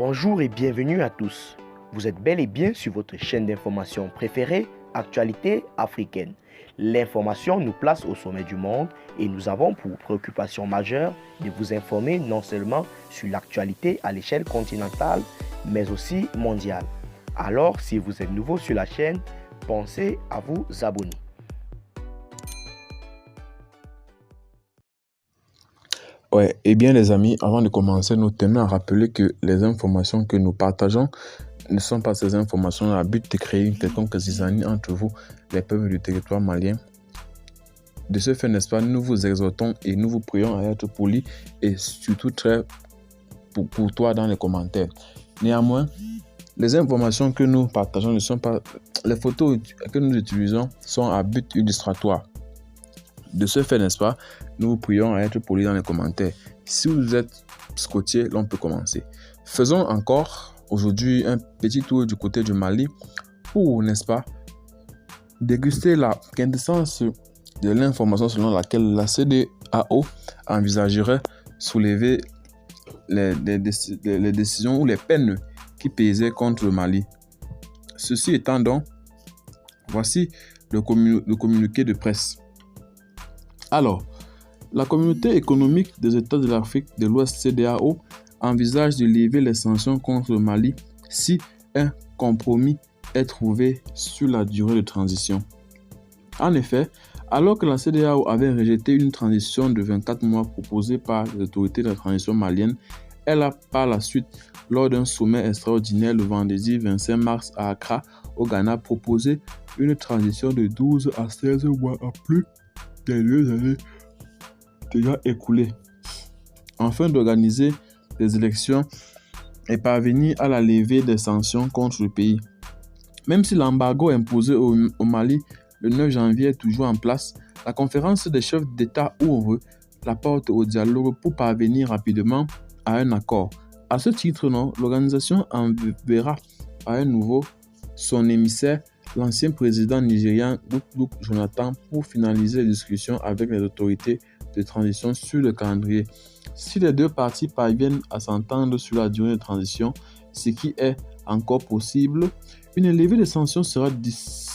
Bonjour et bienvenue à tous. Vous êtes bel et bien sur votre chaîne d'information préférée, Actualité africaine. L'information nous place au sommet du monde et nous avons pour préoccupation majeure de vous informer non seulement sur l'actualité à l'échelle continentale, mais aussi mondiale. Alors, si vous êtes nouveau sur la chaîne, pensez à vous abonner. Et bien les amis, avant de commencer, nous tenons à rappeler que les informations que nous partageons ne sont pas ces informations à but de créer une quelconque zizanie entre vous, les peuples du territoire malien. De ce fait, n'est-ce pas, nous vous exhortons et nous vous prions à être polis et surtout très pour toi dans les commentaires. Néanmoins, les informations que nous partageons ne sont pas... Les photos que nous utilisons sont à but illustratoire. De ce fait, n'est-ce pas, nous vous prions à être polis dans les commentaires. Si vous êtes scotché, l'on peut commencer. Faisons encore aujourd'hui un petit tour du côté du Mali pour, n'est-ce pas, déguster la quintessence de l'information selon laquelle la CEDEAO envisagerait soulever les décisions ou les peines qui pesaient contre le Mali. Ceci étant donc, voici le communiqué de presse. Alors, la communauté économique des États de l'Afrique de l'Ouest CEDEAO envisage de lever les sanctions contre le Mali si un compromis est trouvé sur la durée de transition. En effet, alors que la CEDEAO avait rejeté une transition de 24 mois proposée par les autorités de la transition malienne, elle a par la suite, lors d'un sommet extraordinaire le vendredi 25 mars à Accra, au Ghana, proposé une transition de 12 à 16 mois en plus des 2 années déjà écoulées, afin d'organiser des élections et parvenir à la levée des sanctions contre le pays. Même si l'embargo imposé au Mali le 9 janvier est toujours en place, la conférence des chefs d'État ouvre la porte au dialogue pour parvenir rapidement à un accord. À ce titre, l'organisation enverra à nouveau son émissaire, l'ancien président nigérian Goodluck Jonathan, pour finaliser les discussions avec les autorités de transition sur le calendrier. Si les deux parties parviennent à s'entendre sur la durée de transition, ce qui est encore possible, une levée des sanctions sera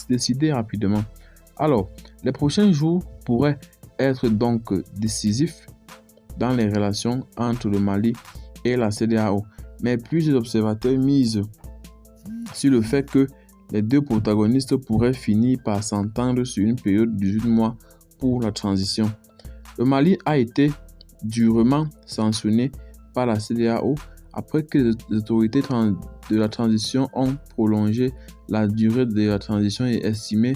décidée rapidement. Alors, les prochains jours pourraient être donc décisifs dans les relations entre le Mali et la CEDEAO, mais plusieurs observateurs misent sur le fait que les deux protagonistes pourraient finir par s'entendre sur une période de 18 mois pour la transition. Le Mali a été durement sanctionné par la CEDEAO après que les autorités de la transition ont prolongé la durée de la transition et estimé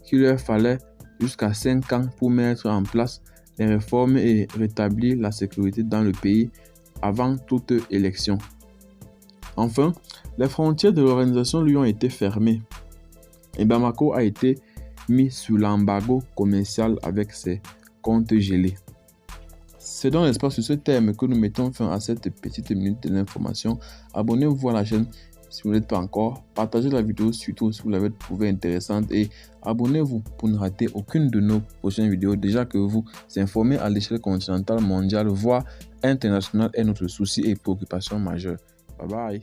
qu'il leur fallait jusqu'à 5 ans pour mettre en place les réformes et rétablir la sécurité dans le pays avant toute élection. Enfin, les frontières de l'organisation lui ont été fermées et Bamako a été mis sous l'embargo commercial avec ses comptes gelés. C'est dans l'espace sur ce thème que nous mettons fin à cette petite minute d'information. Abonnez-vous à la chaîne si vous n'êtes pas encore. Partagez la vidéo surtout si vous l'avez trouvée intéressante et abonnez-vous pour ne rater aucune de nos prochaines vidéos. Déjà que vous informez à l'échelle continentale, mondiale, voire internationale est notre souci et préoccupation majeure. Bye bye.